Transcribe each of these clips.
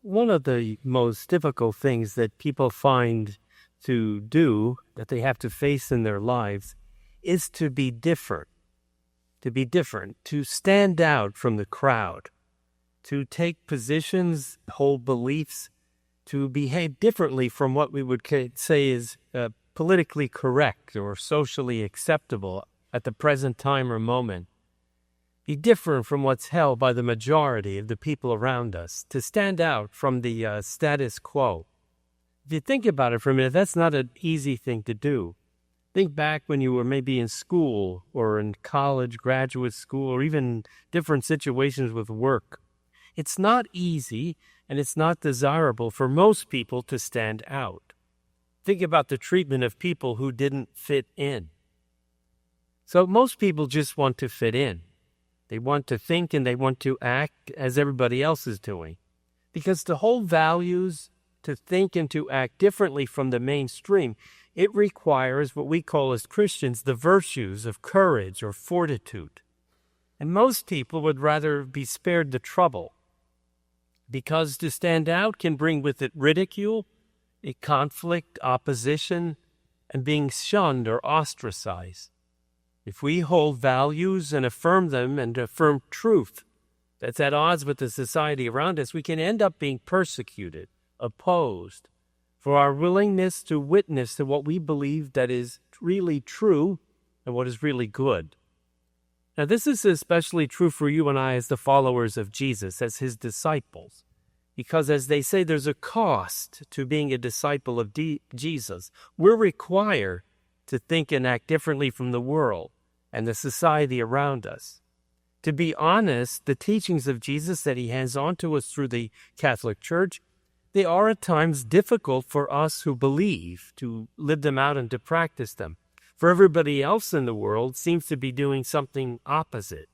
One of the most difficult things that people find to do, that they have to face in their lives, is to be different, to stand out from the crowd, to take positions, hold beliefs, to behave differently from what we would say is politically correct or socially acceptable at the present time or moment. Be different from what's held by the majority of the people around us, to stand out from the status quo. If you think about it for a minute, that's not an easy thing to do. Think back when you were maybe in school or in college, graduate school, or even different situations with work. It's not easy and it's not desirable for most people to stand out. Think about the treatment of people who didn't fit in. So most people just want to fit in. They want to think and they want to act as everybody else is doing. Because to hold values, to think and to act differently from the mainstream, it requires what we call as Christians the virtues of courage or fortitude. And most people would rather be spared the trouble, because to stand out can bring with it ridicule, a conflict, opposition, and being shunned or ostracized. If we hold values and affirm them and affirm truth that's at odds with the society around us, we can end up being persecuted, opposed, for our willingness to witness to what we believe that is really true and what is really good. Now, this is especially true for you and I as the followers of Jesus, as his disciples, because as they say, there's a cost to being a disciple of Jesus. We're required to think and act differently from the world and the society around us. To be honest, the teachings of Jesus that he hands on to us through the Catholic Church, they are at times difficult for us who believe to live them out and to practice them. For everybody else in the world seems to be doing something opposite.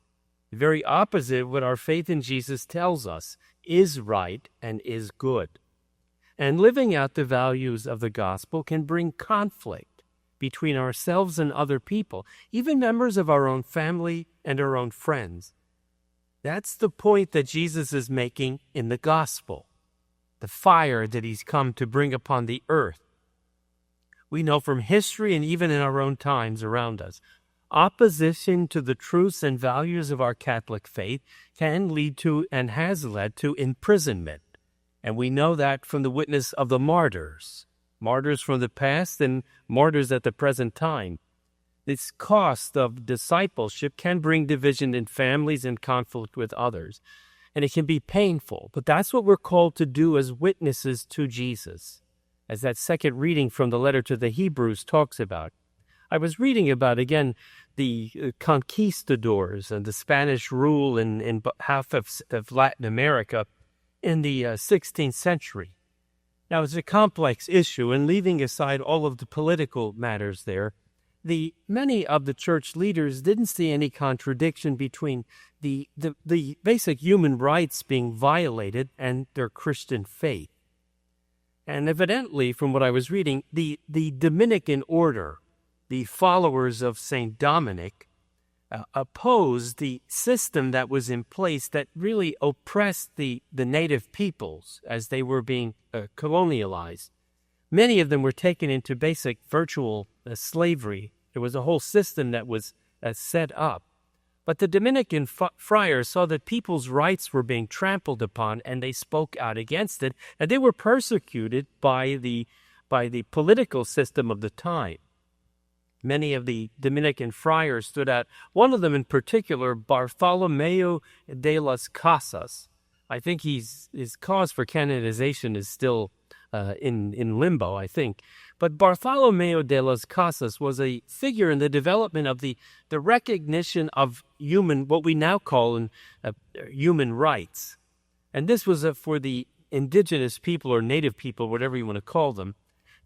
The very opposite of what our faith in Jesus tells us is right and is good. And living out the values of the gospel can bring conflict between ourselves and other people, even members of our own family and our own friends. That's the point that Jesus is making in the gospel, the fire that he's come to bring upon the earth. We know from history and even in our own times around us, opposition to the truths and values of our Catholic faith can lead to and has led to imprisonment. And we know that from the witness of the martyrs from the past and martyrs at the present time. This cost of discipleship can bring division in families and conflict with others. And it can be painful, but that's what we're called to do as witnesses to Jesus, as that second reading from the letter to the Hebrews talks about. I was reading about, again, the conquistadors and the Spanish rule in half of Latin America in the 16th century. Now, it's a complex issue, and leaving aside all of the political matters there, many of the church leaders didn't see any contradiction between the basic human rights being violated and their Christian faith. And evidently, from what I was reading, the Dominican order, the followers of St. Dominic, opposed the system that was in place that really oppressed the native peoples as they were being colonialized. Many of them were taken into basic virtual slavery. There was a whole system that was set up. But the Dominican friars saw that people's rights were being trampled upon, and they spoke out against it, and they were persecuted by the political system of the time. Many of the Dominican friars stood out. One of them in particular, Bartolomé de las Casas. I think his cause for canonization is still in limbo, I think. But Bartolomé de las Casas was a figure in the development of the recognition of what we now call human rights. And this was for the indigenous people or native people, whatever you want to call them.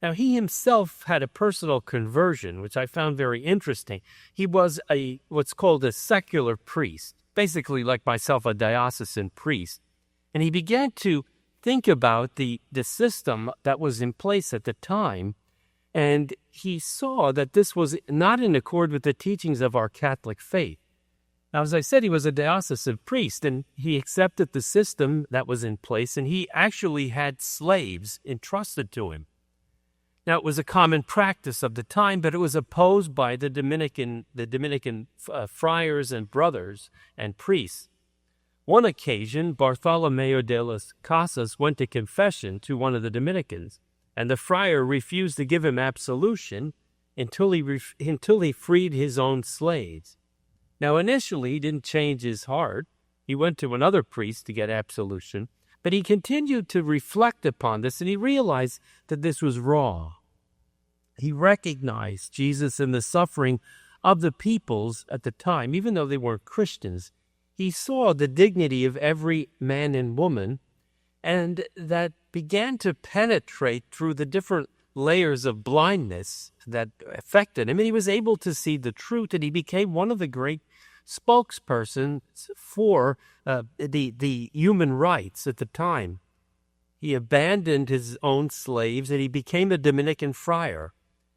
Now, he himself had a personal conversion, which I found very interesting. He was what's called a secular priest, basically like myself, a diocesan priest. And he began to think about the system that was in place at the time, and he saw that this was not in accord with the teachings of our Catholic faith. Now, as I said, he was a diocesan priest, and he accepted the system that was in place, and he actually had slaves entrusted to him. Now, it was a common practice of the time, but it was opposed by the Dominican friars and brothers and priests. One occasion, Bartolomé de las Casas went to confession to one of the Dominicans, and the friar refused to give him absolution until he freed his own slaves. Now, initially, he didn't change his heart. He went to another priest to get absolution, but he continued to reflect upon this, and he realized that this was wrong. He recognized Jesus in the suffering of the peoples at the time, even though they weren't Christians. He saw the dignity of every man and woman, and that began to penetrate through the different layers of blindness that affected him, and he was able to see the truth, and he became one of the great spokespersons for the human rights at the time. He abandoned his own slaves, and he became a Dominican friar,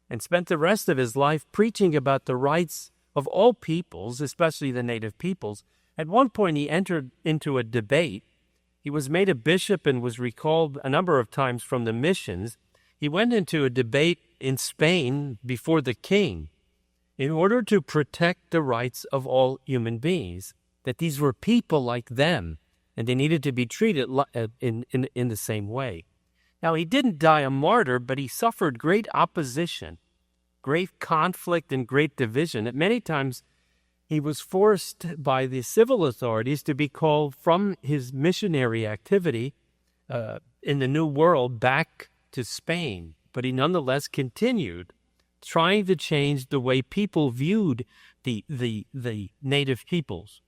and spent the rest of his life preaching about the rights of all peoples, especially the native peoples. At one point, he entered into a debate. He was made a bishop and was recalled a number of times from the missions. He went into a debate in Spain before the king in order to protect the rights of all human beings, that these were people like them, and they needed to be treated in the same way. Now, he didn't die a martyr, but he suffered great opposition, great conflict, and great division. At many times, he was forced by the civil authorities to be called from his missionary activity in the New World back to Spain, but he nonetheless continued trying to change the way people viewed the native peoples.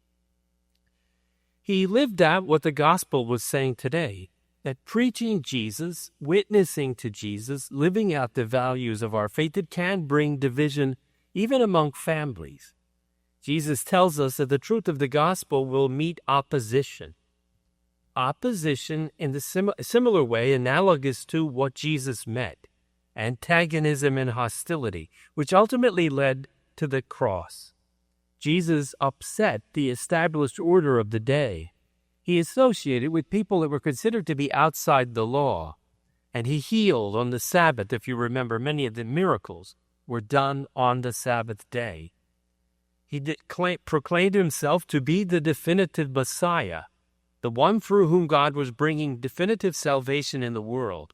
He lived out what the gospel was saying today, that preaching Jesus, witnessing to Jesus, living out the values of our faith, it can bring division even among families. Jesus tells us that the truth of the gospel will meet opposition. Opposition in the similar way analogous to what Jesus met, antagonism and hostility, which ultimately led to the cross. Jesus upset the established order of the day. He associated with people that were considered to be outside the law, and he healed on the Sabbath. If you remember, many of the miracles were done on the Sabbath day. He proclaimed himself to be the definitive Messiah, the one through whom God was bringing definitive salvation in the world.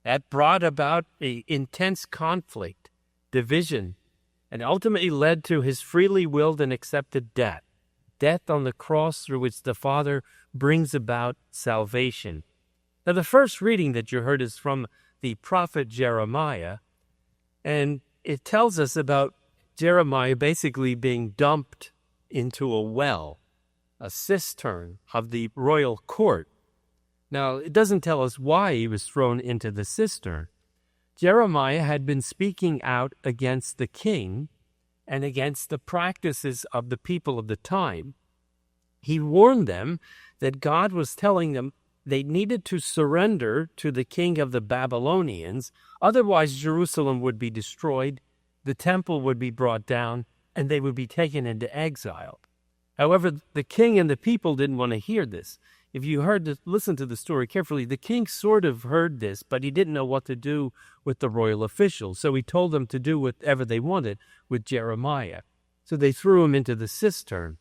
That brought about an intense conflict, division, and ultimately led to his freely willed and accepted death. Death on the cross through which the Father brings about salvation. Now, the first reading that you heard is from the prophet Jeremiah, and it tells us about Jeremiah basically being dumped into a well, a cistern of the royal court. Now, it doesn't tell us why he was thrown into the cistern. Jeremiah had been speaking out against the king and against the practices of the people of the time. He warned them that God was telling them they needed to surrender to the king of the Babylonians, otherwise Jerusalem would be destroyed, the temple would be brought down, and they would be taken into exile. However, the king and the people didn't want to hear this. If you listen to the story carefully, the king sort of heard this, but he didn't know what to do with the royal officials. So he told them to do whatever they wanted with Jeremiah. So they threw him into the cistern.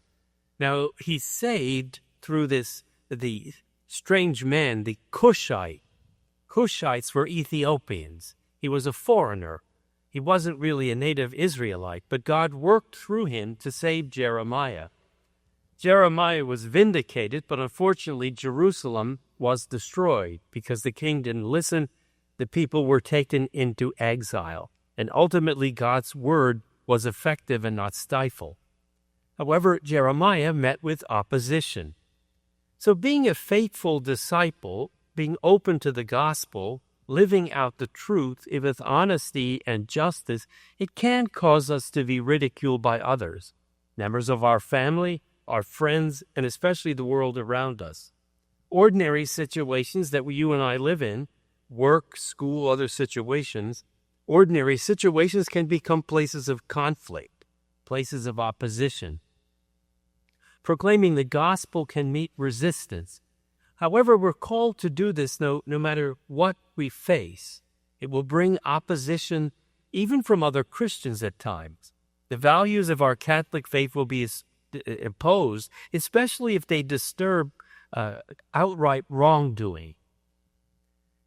Now, he's saved through the strange man, the Cushite. Cushites were Ethiopians. He was a foreigner. He wasn't really a native Israelite, but God worked through him to save Jeremiah. Jeremiah was vindicated, but unfortunately Jerusalem was destroyed because the king didn't listen. The people were taken into exile, and ultimately God's word was effective and not stifled. However, Jeremiah met with opposition. So being a faithful disciple, being open to the gospel, living out the truth with honesty and justice, it can cause us to be ridiculed by others, members of our family, our friends, and especially the world around us. Ordinary situations that you and I live in, work, school, other situations, ordinary situations can become places of conflict, places of opposition. proclaiming the gospel can meet resistance. However, we're called to do this no matter what we face. It will bring opposition even from other Christians at times. The values of our Catholic faith will be opposed, especially if they disturb outright wrongdoing.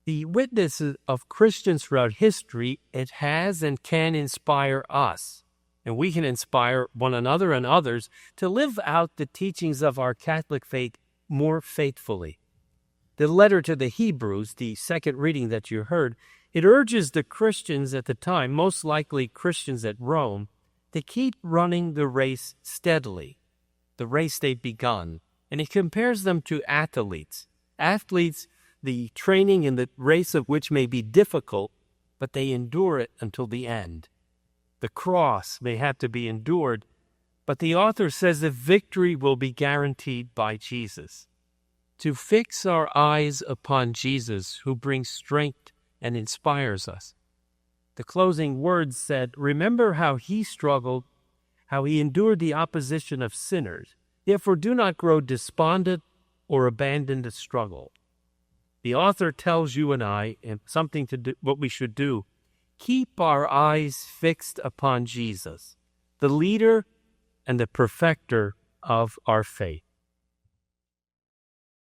The witness of Christians throughout history, it has and can inspire us, and we can inspire one another and others to live out the teachings of our Catholic faith more faithfully. The letter to the Hebrews, the second reading that you heard, it urges the Christians at the time, most likely Christians at Rome, to keep running the race steadily, the race they've begun. And it compares them to athletes. Athletes, the training in the race of which may be difficult, but they endure it until the end. The cross may have to be endured, but the author says that victory will be guaranteed by Jesus. To fix our eyes upon Jesus, who brings strength and inspires us. The closing words said, "Remember how he struggled, how he endured the opposition of sinners. Therefore do not grow despondent or abandon the struggle." The author tells you and I something to do, what we should do. Keep our eyes fixed upon Jesus, the leader and the perfecter of our faith.